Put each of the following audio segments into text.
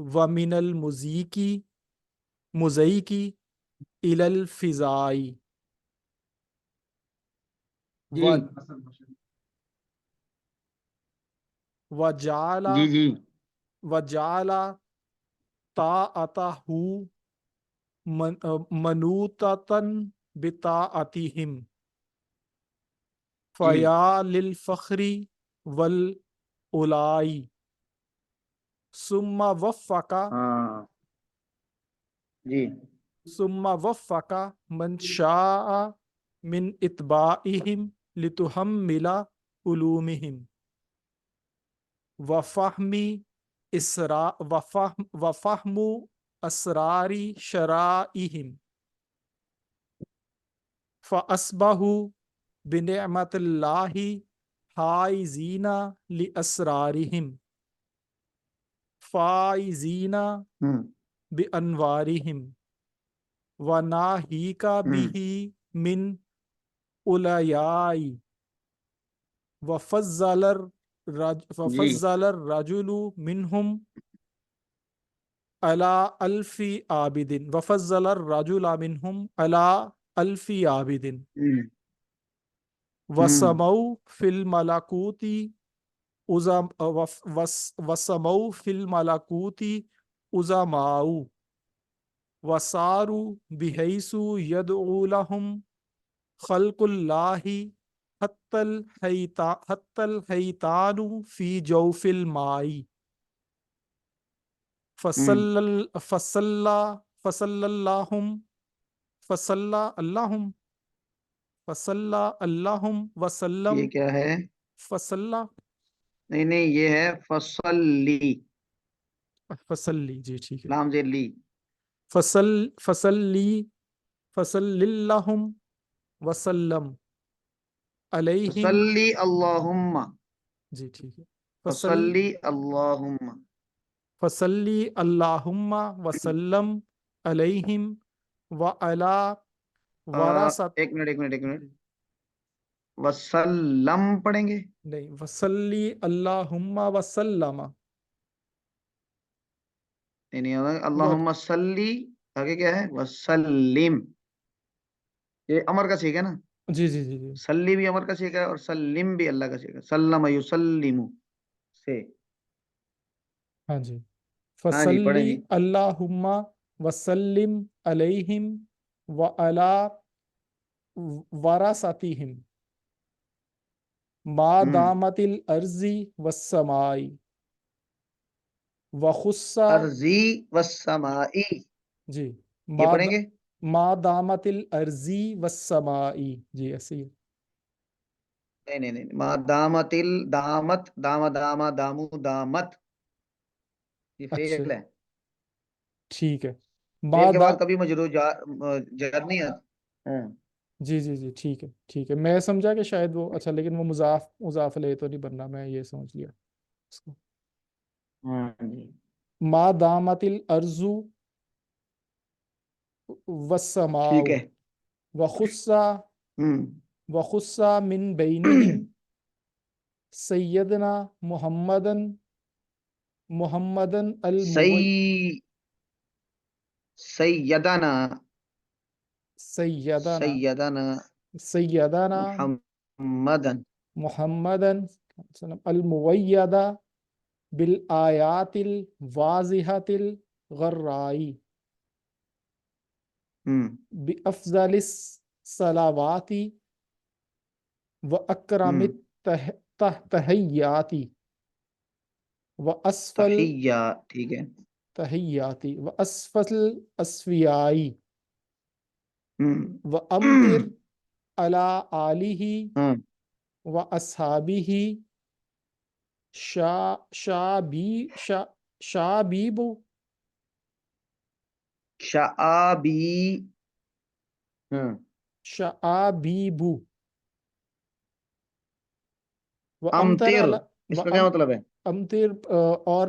ومن المزيك إلى الفضاء جی وجعل جی جی وجعل طاعته منوطة بطاعتهم جی فيا للفخر والأولاء ثم وفق ہاں جی ثم وفق من شاء من اتباعهم لتحمل علومهم وفهم وفهم اسرار شرائهم فاصبحوا بنعمت الله حائزين لاسرارهم فائزين ہوں بانوارهم وناهيك به من اولیاء وفضل الرجل منهم على ألف عابد وفضل الرجل منهم على ألف عابد وسموا في الملكوت وسموا في الملكوت عظماء وصاروا بحيث يدعو لهم خلق الله حتى الحيتان في جوف الماء فصلى اللهم وسلم یہ کیا ہے؟ فصلى نہیں نہیں، یہ ہے فصلی، جی ٹھیک ہے، لام زیر لی. فصلی اللہم وسلم علیہم، فصلی اللہم، جی ٹھیک ہے، فصلی اللہم. فصلی اللہم وسلم علیہم وعلا ورثت، ایک منٹ، وسلم پڑھیں گے؟ نہیں، وصلی اللہم وسلم، نہیں ہوگا. اللہم صلی، آگے کیا ہے؟ وسلم. یہ امر کا سیکھ ہے نا، جی جی جی جی صلی بھی امر کا سیکھ ہے اور سلم بھی اللہ کا سیکھ ہے. سلم یسلم سے. ہاں جی، ہاں جی پڑھیں فصلی جی. اللہم وسلم علیہم وعلا ورثتہم ما دامت الارض والسماء وخص، ارضی والسمائی، جی، یہ پڑھیں گے؟ ما دامت الارض والسماء، جی ایسے ہی، نہیں، ما دامت دامت دام داما دامو دامت، یہ اچھا فعل ہے. ٹھیک ہے، ما فعل کے دا، بعد کبھی مجرور جر نہیں آتا. ہاں جی جی جی ٹھیک ہے ٹھیک ہے، میں سمجھا کہ شاید وہ، اچھا لیکن وہ مضاف علیہ تو نہیں بننا، میں یہ سمجھ لیا اس کو. ہاں جی ما دامت الارض والسماء ٹھیک ہے. ہوں وخص من بینہم سیدنا محمدن سیدنا سیدنا سیدنا سیدنا محمدن. محمدن الموید بالآیات الواضحۃ الغرائی بافضل الصلوات واکرم التحیات واسفل تحیہ، ٹھیک ہے. تحیات واسفل الاسفیاء ہوں وامطر علی آلہ ہاں واصحابہ شابیب شعابی. ہاں شعابیب وامطر امطر، علی اس کا کیا مطلب ہے؟ امطر اور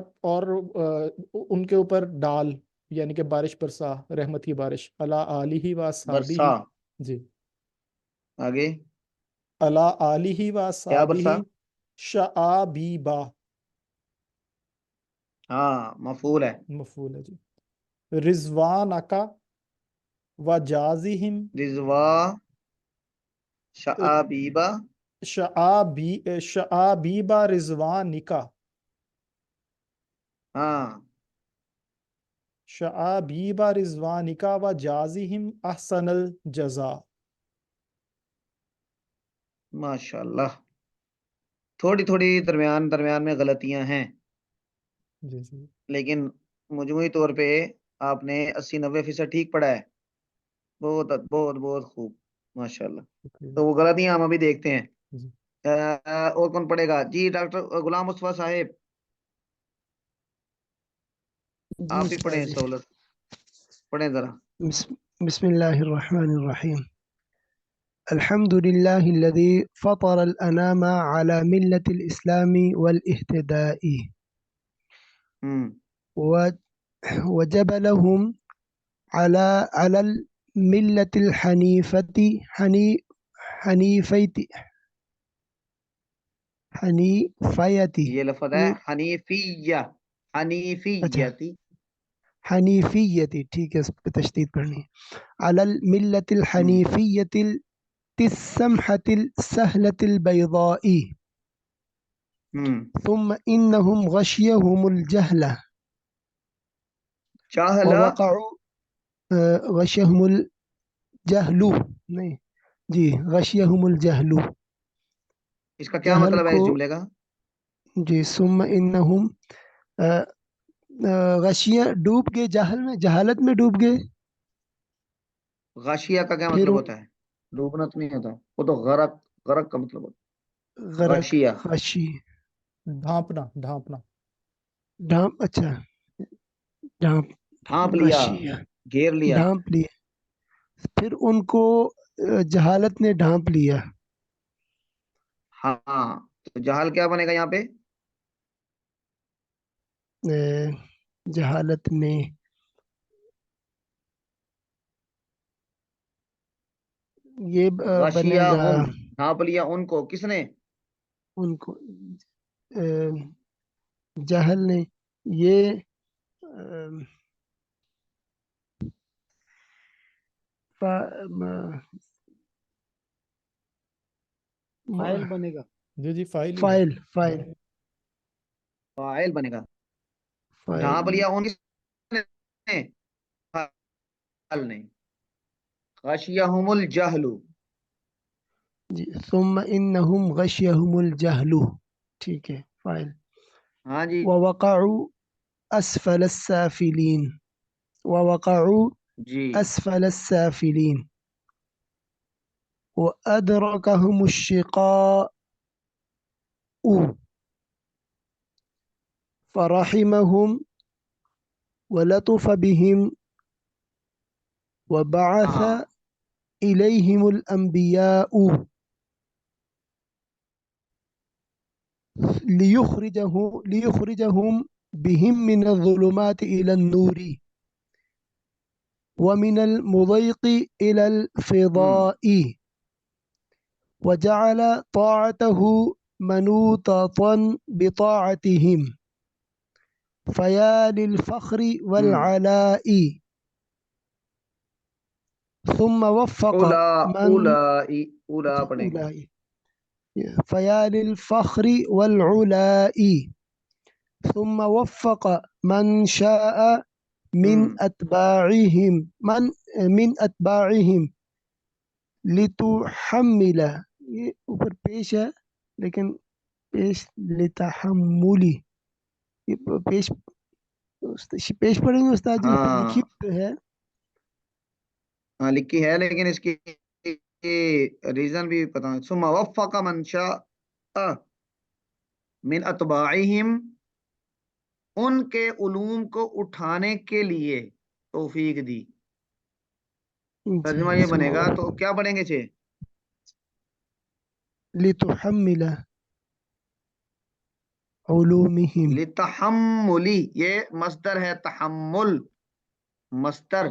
ان کے اوپر ڈال، یعنی کہ بارش برسا، رحمت کی بارش، علی آلہ و اصحابہ، برسا. جی، آگے علی آلہ و کیا اصحابہ برسا؟ شعابیبا، ہاں مفعول ہے. مفعول ہے جی. رضوانکا و جازہم رضوا شعابیبا. شعابیب رضوانکا، ہاں شعابیب رضوانکا و جازہم احسن الجزا. ماشاء اللہ. تھوڑی تھوڑی درمیان میں غلطیاں ہیں، جی جی لیکن مجموعی طور پہ آپ نے 80-90% ٹھیک پڑھا ہے. بہت بہت بہت خوب ماشاء اللہ. شکریہ. تو وہ غلطیاں ہم ابھی دیکھتے ہیں. جی اور کون پڑھے گا جی؟ ڈاکٹر غلام مصطفیٰ صاحب جی آپ ہی استاد پڑھیں، جی. سہولت پڑھیں ذرا. بسم اللہ الرحمن الرحیم. الحمد لله الذي فطر الأنام على ملة الإسلام والاهتداء وجبلهم على الملة الحنيفة حنيفية. یہ لفظ ہے اچھا حنیفیتی. حنیفیت، ٹھیک ہے، اس پہ تشدید پڑھنی ہے. على الملة الحنيفية السمحة السهلة البيضاء ثم إنهم غشيهم الجهل چاہلا ووقعوا غشيهم الجهل نہیں جی غشيهم الجهل. اس کا کیا جہل مطلب ہے کو اس جملے کا؟ جی ثم إنهم غشیہ ڈوب گئے، جہل میں، جہالت میں ڈوب گئے. غاشیہ کا کیا پھر مطلب ہوتا ہے؟ ڈوبنا تو نہیں ہوتا، وہ تو غرق، غرق کا مطلب ہوتا ہے. غرق، غاشیہ غشی، ڈھانپنا ڈھانپنا. ڈھانپ، اچھا ڈھانپ، ڈھانپ لیا، غشیہ گھیر لیا. ڈھانپ لیے. پھر ان کو جہالت نے ڈھانپ لیا. ہاں تو جہال کیا بنے گا یہاں پہ؟ جہالت نے یہ بنے غاشیہ گا ہم، ڈھانپ لیا ان کو، کس نے؟ ان کو جہل نے. یہ فائل بنے گا. جی جی فائل ہی ہے. فائل فائل فاعل بنے گا. ڈھانپ فائل لیا ان نے، فاعل نہیں. غاشیہم الجہل. جی ثم انہم غشیہم الجہل، ٹھیک ہے، فائل. ہاں جی ووقعوا اسفل السافلین، ووقعوا جی. اسفل السافلین وادرکہم الشقاء فرحمهم ولطف بهم وبعث ہاں إليهم الأنبياء ليخرجهم بهم من الظلمات إلى النور ومن المضيق إلى الفضاء وجعل طاعته منوطة بطاعتهم فيا للفخر والعلاء. ثم وفق اولا من اولا پڑھیں گے. أولئك فيا للفخر والعلاء. ثم وفق من شاء من أتباعهم لتحمل، یہ اوپر پیش ہے لیکن پیش لتحملی، یہ پیش پڑھیں گے استاد جی، اوپر ہاں لکھی تو ہے. ہاں لکھی ہے لیکن اس کی ریزن بھی پتا ہے. ثم وفق من شاء من اتباعہم، ان کے علوم کو اٹھانے کے لیے توفیق دی. ترجمہ یہ ثم بنے گا تو کیا پڑھیں گے؟ لتحمل علومهم. لتحملی، یہ مصدر ہے، تحمل مصدر.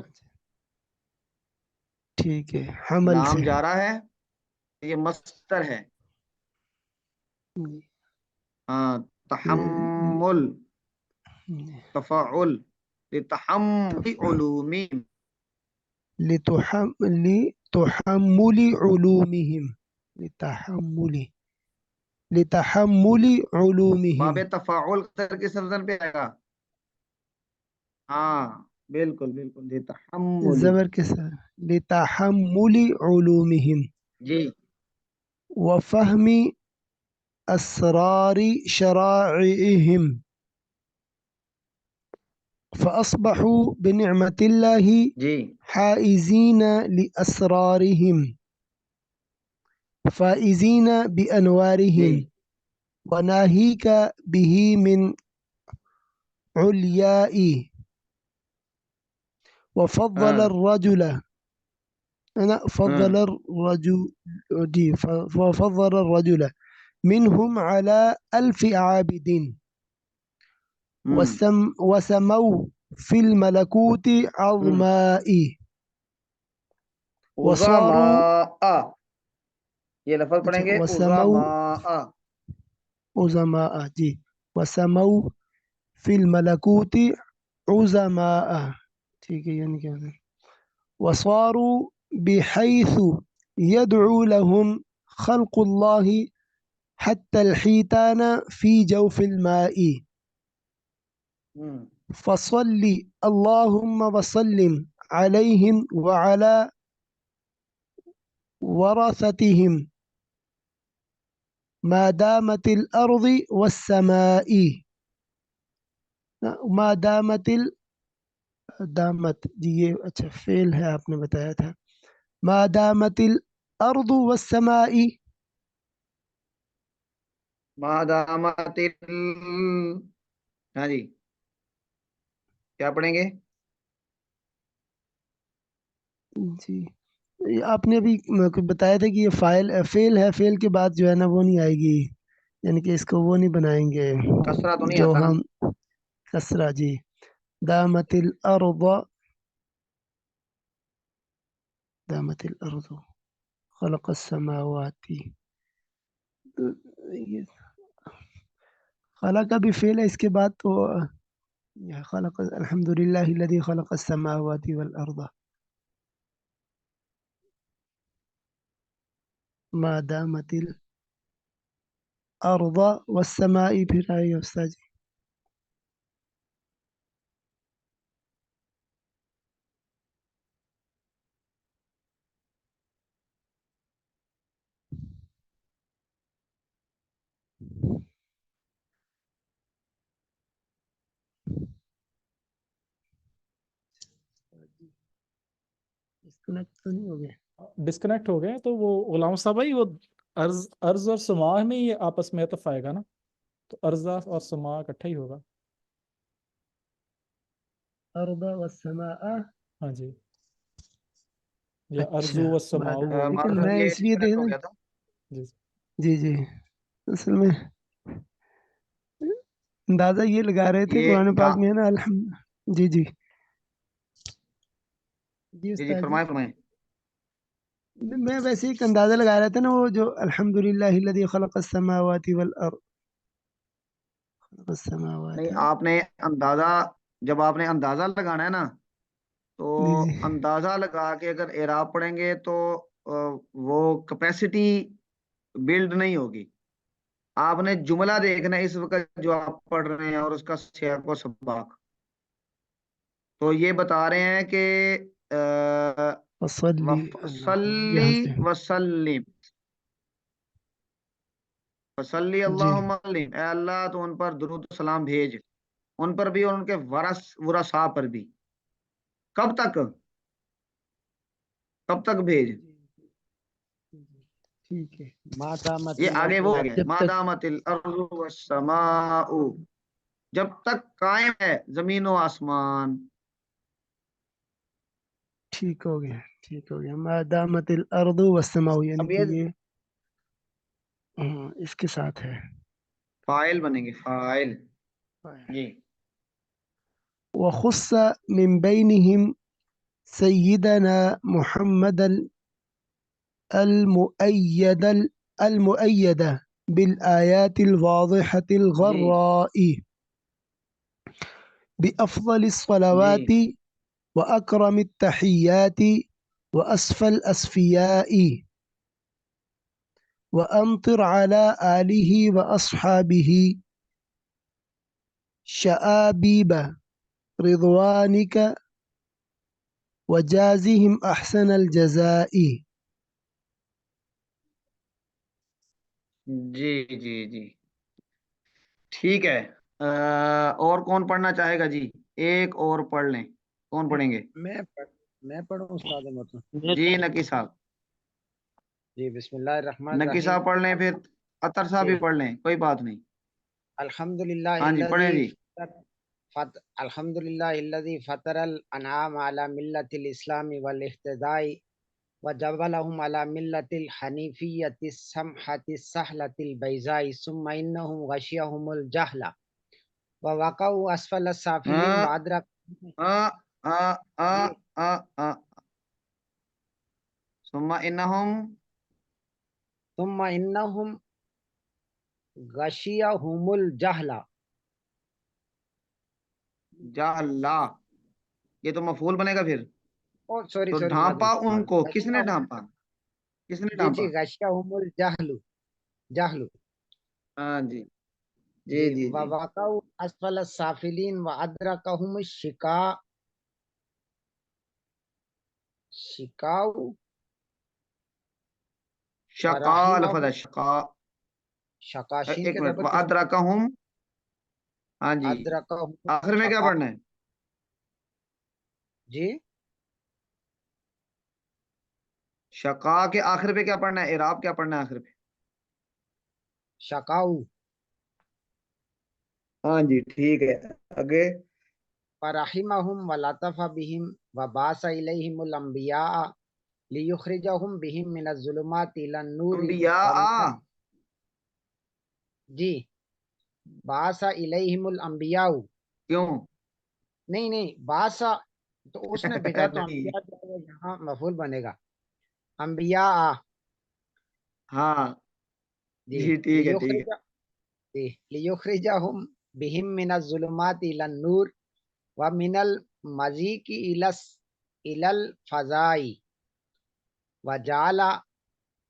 ٹھیک ہے، حمل لام سے. جا رہا ہے، یہ مصدر ہے. ہاں تحمل. تفاعل لتحمل علومهم لتحمل علومهم لتحمل علومهم باب تفاعل قدر کس وزن پہ آئے گا؟ ہاں بالکل بالکل لتحمل زبر کے ساتھ لتحمل علومهم جی وفهم أسرار شرائعهم فأصبحوا بنعمة الله جی حائزين لأسرارهم فائزين جی بأنوارهم وناهيك به من علياء وفضل ہاں الرجل أنا ہاں فضل الرجل وفضل الرجل منهم على 1000 عابد وسموا في الملكوت عظماء وصاروا عظماء یہ لفظ پڑھیں گے وسموا عظماء عظماء جی وسموا في الملكوت عظماء ٹھیک ہے یعنی کیا ہے وصاروا بحيث يدعو لهم خلق الله حتى الحيتان في جوف الماء فصل اللهم وسلم عليهم وعلى ورثتهم ما دامت الأرض والسماء ما دامت جی یہ اچھا فعل ہے آپ نے بتایا تھا ما دامت الأرض والسماء ما دامت ہاں جی کیا پڑھیں گے؟ جی آپ نے ابھی بتایا تھا کہ یہ فعل ہے فعل کے بعد جو ہے نا وہ نہیں آئے گی یعنی کہ اس کو وہ نہیں بنائیں گے کسرہ تو نہیں جو آتا نا؟ ہم کسرہ جی دامت الأرض خلق السماوات خلق بھی فعل ہے اس کے بعد تو خلق الحمد للہ الذي خلق السماوات والأرض ما دامت الأرض والسماء پھر آئے استاد جی ڈسکنیکٹ تو نہیں ہو گیا ڈسکنیکٹ ہو گئے تو وہ غلام صاحب بھائی وہ ارض اور سما میں یہ آپس میں اتفاق آئے گا نا تو ارضا اور سما اکٹھا ہی ہوگا ارض والسماء ہاں جی یا اچھا ارضو والسماء بعد ہوگی لیکن مارکر میں یہ اس لیے ڈسکنیکٹ دیکھ ہو رہا گیا تھا جی جی جی اصل میں اندازہ یہ لگا رہے تھے یہ قرآن پاک میں ہے نا الحمد جی جی جی جی استاد جی فرمائیں فرمائیں میں ویسے ایک اندازہ لگا رہا تھا نا وہ جو الحمد للہ الذی خلق السماوات والارض خلق السماوات نہیں آپ نے اندازہ جب آپ نے اندازہ لگانا ہے نا تو جی جی اندازہ لگا کے اگر اعراب پڑھیں گے تو وہ کیپیسٹی بلڈ نہیں ہوگی آپ نے جملہ دیکھنا ہے اس وقت جو آپ پڑھ رہے ہیں اور اس کا سیاق و سباق تو یہ بتا رہے ہیں کہ وصلی یہاں وصلی سے وسلم وصلی جی اللہم علیہم اے اللہ تو ان پر درود و سلام بھیج ان پر بھی اور ان کے ورثاء پر بھی کب تک بھیج ٹھیک ہے ما دامت یہ آگے وہ الارض ہے جب ما تک دامت الارض والسماء جب تک قائم ہے زمین و آسمان ٹھیک ہو گیا ما دامت الارض والسماء یعنی اب کہ یہ یہ اس کے ساتھ ہے فاعل بنیں گے فاعل جی وخص من بينهم سيدنا محمد المؤيد بالآيات الواضحة جی الغراء بأفضل الصلوات جی وأكرم التحيات وأسفى الأسفياء وأمطر على آله وأصحابه شآبيب رضوانك وجازهم أحسن الجزاء. جی جی جی ٹھیک ہے. اور کون پڑھنا چاہے گا جی؟ ایک اور پڑھ لیں. کون پڑھیں گے؟ میں پڑھوں استاد محترم. جی نقی صاحب. جی بسم اللہ الرحمن نقی الرحیم. صاحب پڑھ لیں، پھر اطہر صاحب جی بھی پڑھ لیں، کوئی بات نہیں. الحمدللہ ہاں جی پڑھیں جی. الحمدللہ الذی فطر الانعام علی ملت الاسلام والاہتداء وجبلهم على ملة الحنیفیۃ السمحۃ السہلۃ البیضاء ثم انہم غشیہم الجہل ووقعوا اسفل السافلین ہاں وادرک. ہاں ہاں ہاں جی ہاں ہاں. ثم انہم ثم انہم غشیہم الجہل. جعلا، یہ تو مفعول بنے گا پھر. او سوری تو سوری ڈھانپا ان کو کس نے غشیہم. ڈھانپا؟ کس نے جی ڈھانپا؟ غشیہم الجہل. جہل. ہاں جی جی جی جی جی. وواقعوا اسفل السافلین وادرکہم الشقاء. شکاؤ شقاء لفظ ہے، فرحمہم. شقاء. شقاشین ایک کے منٹ. زبر کس. وَأَدْرَكَهُمْ. ہاں جی. ادرکہم آخر میں کیا شقاء. پڑھنا ہے؟ جی شقاء کے آخر پہ کیا پڑھنا ہے؟ اعراب کیا پڑھنا ہے آخر پہ؟ شقاؤ ہاں جی ٹھیک ہے. آگے. فرحمہم ولطف بہم وبعث الیہم الانبیاء لیخرجہم بہم من الظلمات الی النور. انبیاء. جی بعث الیہم الانبیاء. کیوں؟ نہیں بعث تو اس نے بھیجا تو نہیں. انبیاء جو ہے وہ یہاں مفعول بنے گا. انبیاء. ہاں جی جی ٹھیک ہے ٹھیک ہے. لیخرجہم بہم من الظلمات الی النور ومن المضیق الی الفضاء وجعل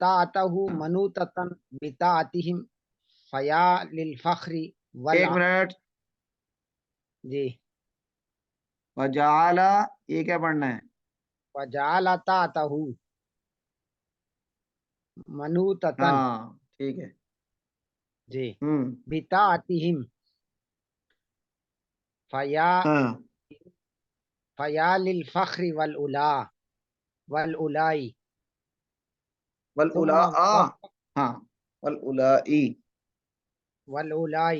طاعتہ منوطۃ بطاعتہم فیا للفخر ایک منٹ. جی وجعل، یہ کیا پڑھنا ہے؟ وجعل طاعتہ منوطۃ. ہاں ٹھیک ہے. جی ہوں. بطاعتہم فیا ہاں فیا للفخر والعلاء ثم والأولاء. ہاں والأولائی. والعلاء.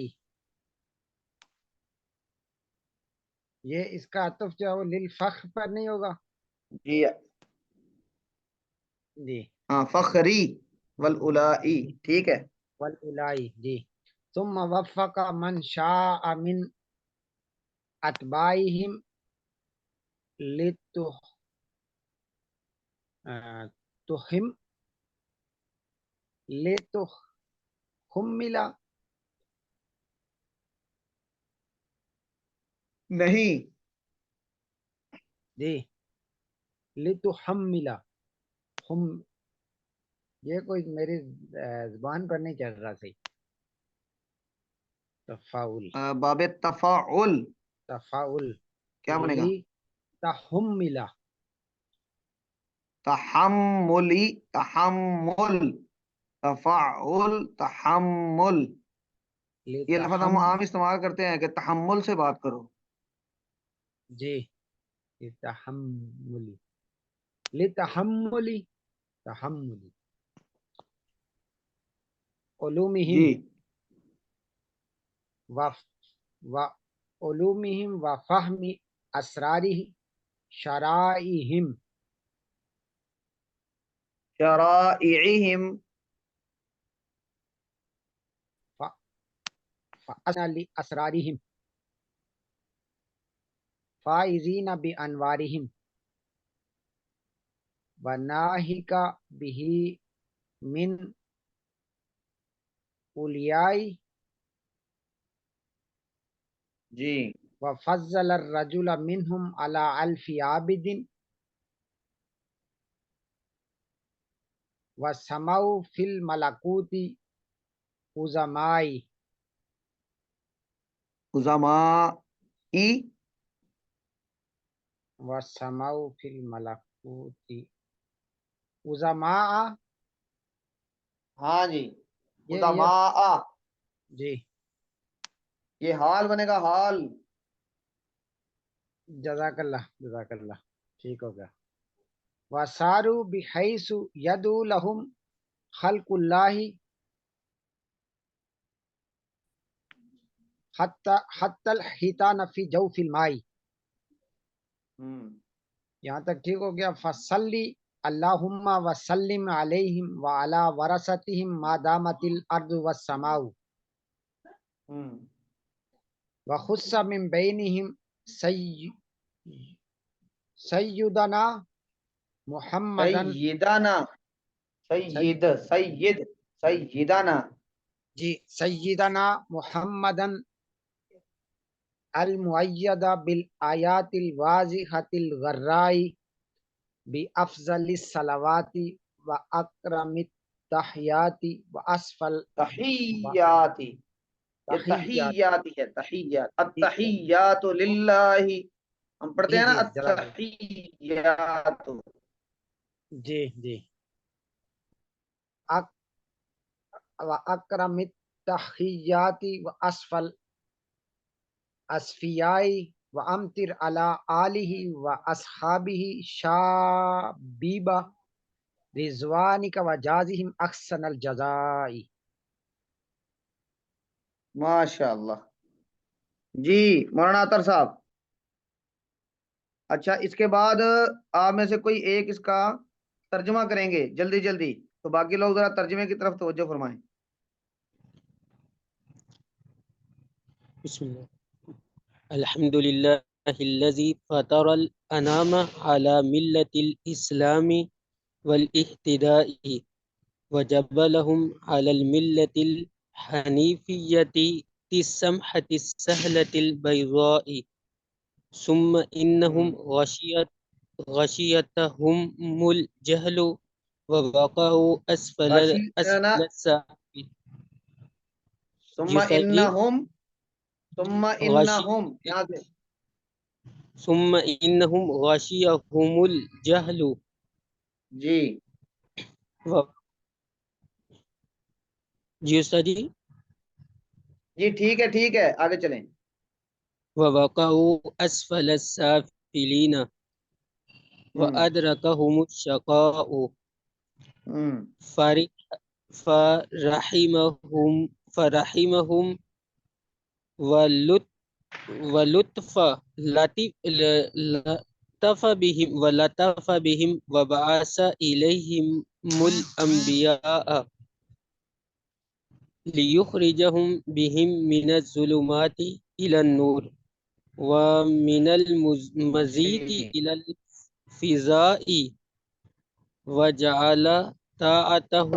یہ اس کا عطف جو ہے وہ للفخر پر نہیں ہوگا. جی جی ہاں فخری والأولائی. ٹھیک ہے. والعلاء. جی ثم وفق من شاء من اتباعہم لتہم لتحمل. نہیں. جی لتحمل. ہم یہ کوئی میری زبان پر نہیں چل رہا صحیح. تفاعل باب تفاعل تفاعل کیا بنے گا؟ تحمل. تحملی، تحمل. تفاعل، تحمل. یہ لفظ ہم عام استعمال کرتے ہیں کہ تحمل سے بات کرو. جی تحملی لتحملی تحملی علومہم جی علومہم وفہم اسرارہ شرائعہم شرائعہم. اسرارہم فائزین بانوارہم وناہک بہ من اولیاء. جی وفضل الرجل منهم على ألف عابد وسموا في الملكوت عظماء عظمائی، وسموا في الملكوت عظماء. ہاں جی، یہ عظماء، جی یہ حال بنے گا، حال. جزاک اللہ ٹھیک ہو گیا. وَسَارُوا بِحَيْثُ يَدْعُو لَهُمْ خَلْقُ اللَّهِ حَتَّى الْحِيتَانَ فِي جَوْفِ الْمَاءِ. یہاں تک ٹھیک ہو گیا. فَصَلِّ اللہم وسلم علیہم وعلی ورثتہم ما دامت الارض والسماء. وخص من بینہم سیدنا محمدن سیدنا، سیدنا، جی سیدنا محمدن المؤید بالآیات الواضحۃ الغراء بافضل الصلوات واکرم التحیات واسفل تحیاتی، یہ تحیاتی ہے، تحیات، التحیات للہ، ہم پڑھتے ہیں نا التحیات. جی واکرم التحیات واسفل اسفیائی وامطر علی آلہ واصحابہ شابیبہ رضوانک وجازہم احسن الجزاء. ماشاء اللہ. جی مولانا اطہر صاحب، اچھا اس کے بعد آپ میں سے کوئی ایک اس کا ترجمہ کریں گے جلدی جلدی، تو باقی لوگ ذرا ترجمے کی طرف توجہ فرمائیں. بسم اللہ. الحمد للہ الذی فطر الانام علی ملت الاسلام والاہتداء وجبلهم على الملة الحنيفية السمحة السهلة البيضاء ثم إنهم غشيتهم الجهل ووقعوا أسفل السافل. ثم انہم، ثم انہم، یہاں سے ثم إنهم غشيهم الجهل. جی جی استاد جی. جی ٹھیک ہے آگے چلیں. ووقعوا أسفل السافلين وأدركهم الشقاء فرحمهم ولطف بهم وبعث إليهم الأنبياء ليخرجهم بهم من الظلمات إلى النور ومن المزيد إلى الفضاء وجعل طاعته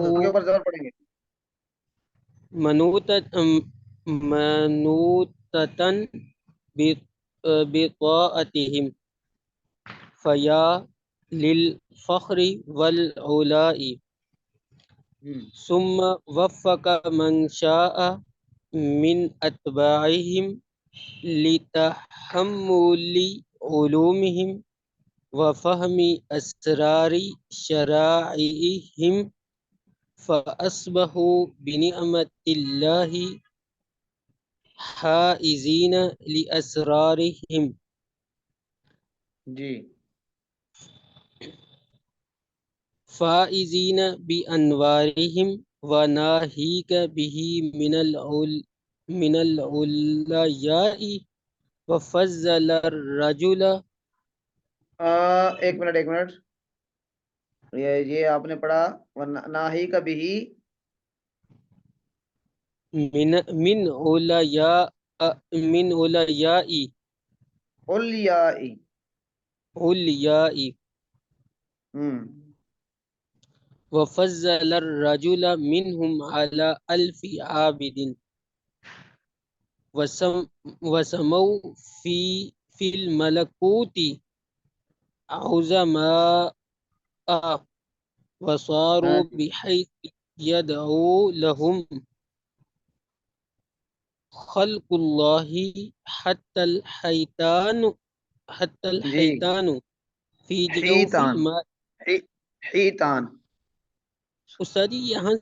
منوطة بطاعتهم فيا للفخر والعلاء. ثم وفق من شاء من أتباعهم لتحمل علومهم وفهم أسرار شرائعهم فأصبحوا بنعمة الله حائزين لأسرارهم. جی فائزين بأنوارهم وناهيك به من العلياء وفضل الرجل. ایک منٹ، یہ آپ نے پڑھا ناہی کا بھی من علیائی وفضل الرجل منهم على ألف عابد. وسموا في الملكوت عظماء وصاروا بحيث يدعو لهم خلق الله حتى الحيتان جی في جوف حیتان الماء. حیتان استاد جی یہاں